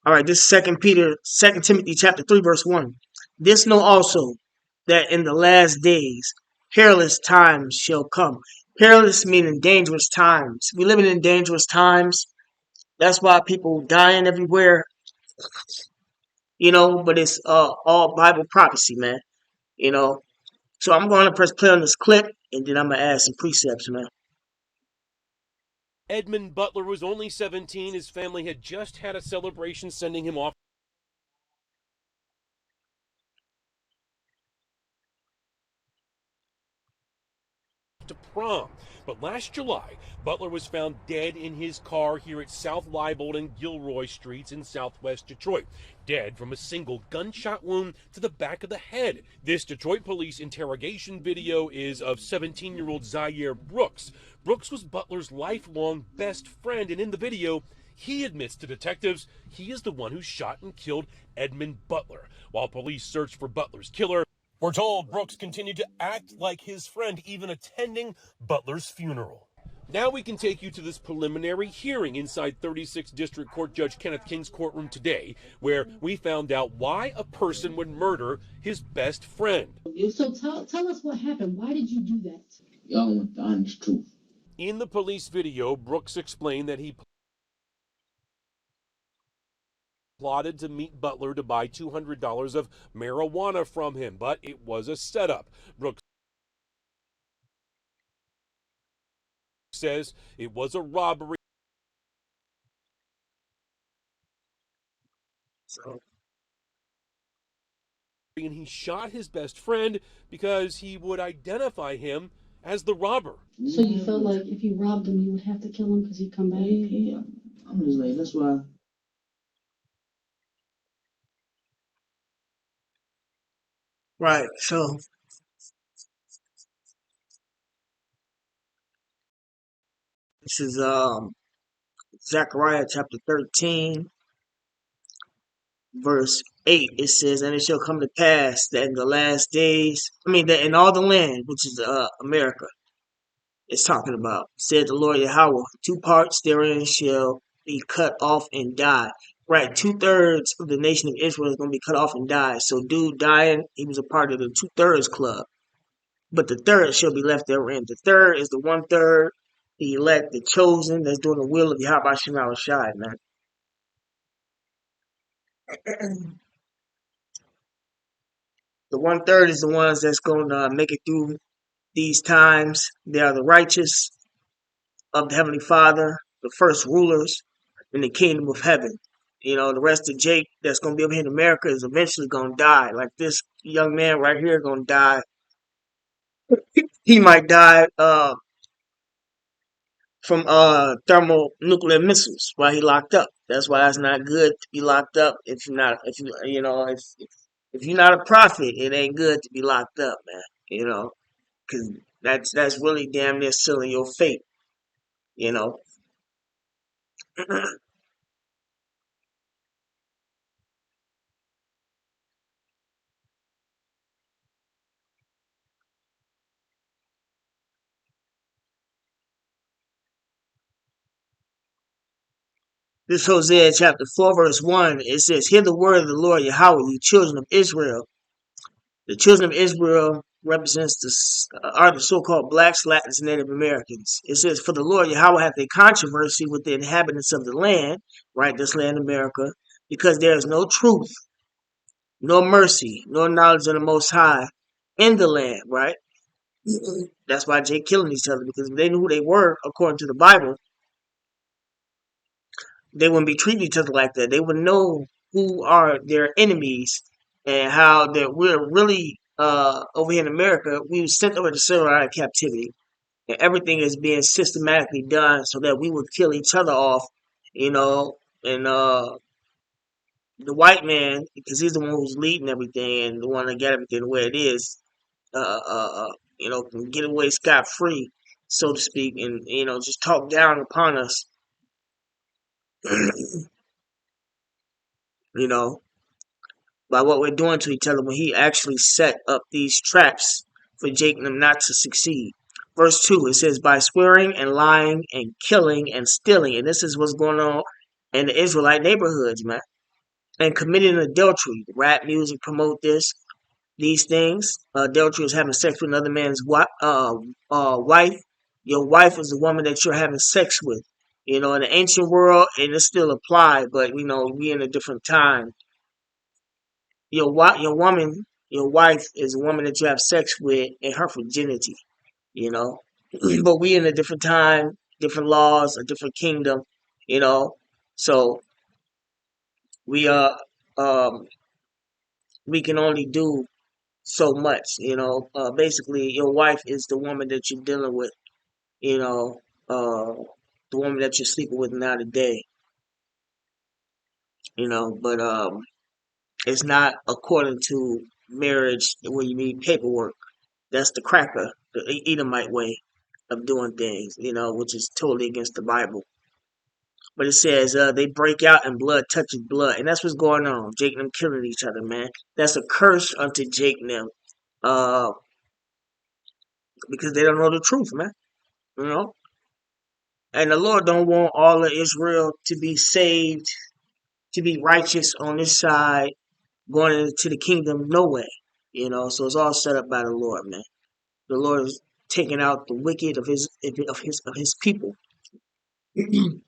All right, this is Second Timothy chapter 3, verse 1. This know also that in the last days perilous times shall come. Perilous meaning dangerous times. We living in dangerous times. That's why people dying everywhere, but it's all Bible prophecy, man. You know. So I'm going to press play on this clip and then I'm gonna add some precepts, man. Edmund Butler was only 17. His family had just had a celebration sending him off to prom. But last July, Butler was found dead in his car here at South Leibold and Gilroy Streets in southwest Detroit. Dead from a single gunshot wound to the back of the head. This Detroit police interrogation video is of 17-year-old Zaire Brooks. Brooks was Butler's lifelong best friend, and in the video, he admits to detectives he is the one who shot and killed Edmund Butler. While police search for Butler's killer, we're told Brooks continued to act like his friend, even attending Butler's funeral. Now we can take you to this preliminary hearing inside 36th District Court Judge Kenneth King's courtroom today, where we found out why a person would murder his best friend. So tell us what happened. Why did you do that? Y'all want the honest truth. In the police video, Brooks explained that he plotted to meet Butler to buy $200 of marijuana from him, but it was a setup. Brooks says it was a robbery. So And he shot his best friend because he would identify him as the robber. So you felt like if you robbed him, you would have to kill him because he'd come back? Yeah. I'm just like, that's why. right, so this is Zechariah chapter 13, verse 8. It says, "And it shall come to pass that in the last days, that in all the land, which is America, it's talking about, said the Lord Yahweh, two parts therein shall be cut off and die." Right, 2/3 of the nation of Israel is going to be cut off and die. So, dude dying, he was a part of the 2/3 club. But the third shall be left therein. The third is the 1/3, the elect, the chosen, that's doing the will of Yahweh Shema Shai, man. The 1/3 is the ones that's going to make it through these times. They are the righteous of the Heavenly Father, the first rulers in the kingdom of heaven. The rest of Jake that's going to be over here in America is eventually going to die. Like this young man right here going to die. He might die from thermonuclear missiles while he locked up. That's why it's not good to be locked up if you're not a prophet, it ain't good to be locked up, man. Because that's really damn near sealing your fate. You know. This Hosea chapter 4 verse 1, it says, "Hear the word of the Lord Yahweh, you children of Israel." The children of Israel represents are the so-called blacks, Latins, and Native Americans. It says, "For the Lord Yahweh hath a controversy with the inhabitants of the land," right, this land America, "because there is no truth, no mercy, no knowledge of the Most High in the land," right? That's why Jake killing each other, because if they knew who they were, according to the Bible, they wouldn't be treating each other like that. They would know who are their enemies and how that we're really over here in America. We were sent over to serve out of captivity, and everything is being systematically done so that we would kill each other off, you know. And the white man, because he's the one who's leading everything and the one that got everything the way it is, can get away scot free, so to speak, and just talk down upon us, you know. By what we're doing to each other when he actually set up these traps for Jake and them not to succeed. Verse 2, it says, "By swearing and lying and killing and stealing." And this is what's going on in the Israelite neighborhoods, man. and committing adultery. Rap music promote these things. Adultery is having sex with another man's wife. Your wife is the woman that you're having sex with. You know, in the ancient world, and it still applied, but you know, we in a different time. Your wife is a woman that you have sex with in her virginity. You know, but we in a different time, different laws, a different kingdom. You know, so we um we can only do so much. You know, basically, your wife is the woman that you're dealing with. You know, the woman that you're sleeping with now today. You know, but it's not according to marriage where you need paperwork. That's the cracker, the Edomite way of doing things. You know, which is totally against the Bible. But it says they break out and blood touches blood, and that's what's going on. Jake and them killing each other, man. That's a curse unto Jake and them, uh, because they don't know the truth, man. You know, and the Lord don't want all of Israel to be saved, to be righteous on this side, going into the kingdom. No way. You know, so it's all set up by the Lord, man. The Lord is taking out the wicked of his people. Mhm.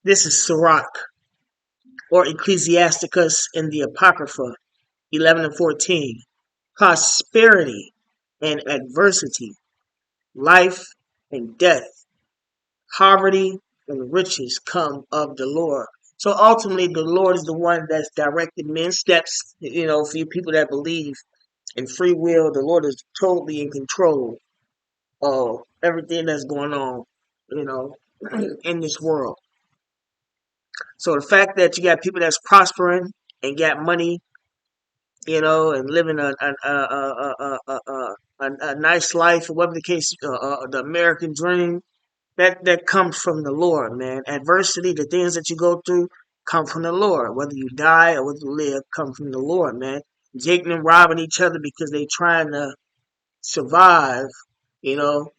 This is Sirach or Ecclesiasticus in the Apocrypha 11 and 14. Prosperity and adversity, life and death, poverty and riches come of the Lord. So ultimately, the Lord is the one that's directed men's steps. You know, for you people that believe in free will, the Lord is totally in control of everything that's going on, you know, in this world. So the fact that you got people that's prospering and got money, you know, and living a nice life, or whatever the case, the American dream, that comes from the Lord, man. Adversity, the things that you go through, come from the Lord. Whether you die or whether you live, come from the Lord, man. Jake and them robbing each other because they trying to survive, you know.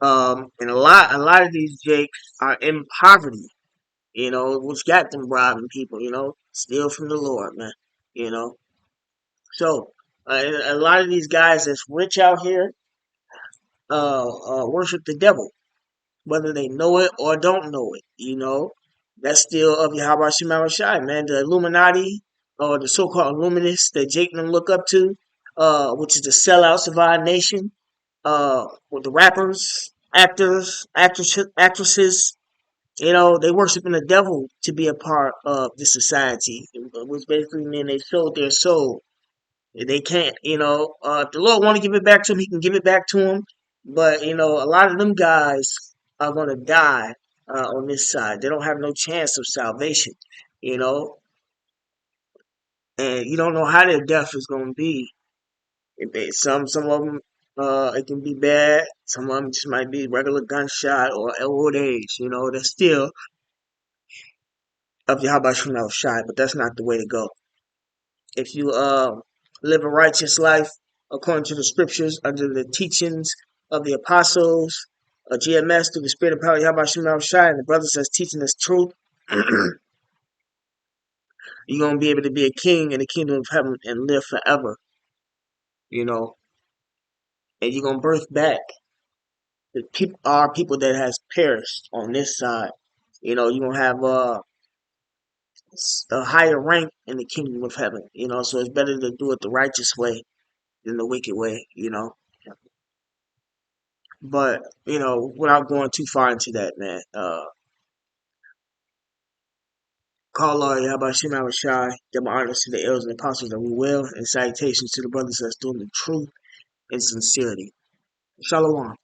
And a lot of these Jakes are in poverty, you know, which got them robbing people, you know, steal from the Lord, man, you know. So a lot of these guys that's rich out here worship the devil, whether they know it or don't know it, you know. That's still of Yahweh Shema Shai, man. The Illuminati or the so-called Illuminists that Jake and them look up to, which is the sellouts of our nation, with the rappers, actresses, you know, they worshiping the devil to be a part of the society, which basically means they sold their soul. They can't, you know, if the Lord want to give it back to him, he can give it back to him. But, you know, a lot of them guys are going to die on this side. They don't have no chance of salvation, you know, and you don't know how their death is going to be. Some of them, it can be bad. Some of them just might be regular gunshot or old age, you know, they're still of Yahweh Shemel Shai, but that's not the way to go. If you live a righteous life according to the scriptures under the teachings of the apostles, GMS through the spirit of power of Yahweh Shemel Shai, and the brothers that's teaching us truth, you're gonna be able to be a king in the kingdom of heaven and live forever, you know, and you're gonna birth back the people that has perished on this side. You know, you're gonna have a higher rank in the kingdom of heaven, you know, so it's better to do it the righteous way than the wicked way, you know. But, you know, without going too far into that, man, Call Lord Yahbashim Abishai, give my honors to the elders and apostles that we will, and salutations to the brothers that's doing the truth and sincerity. Shalom.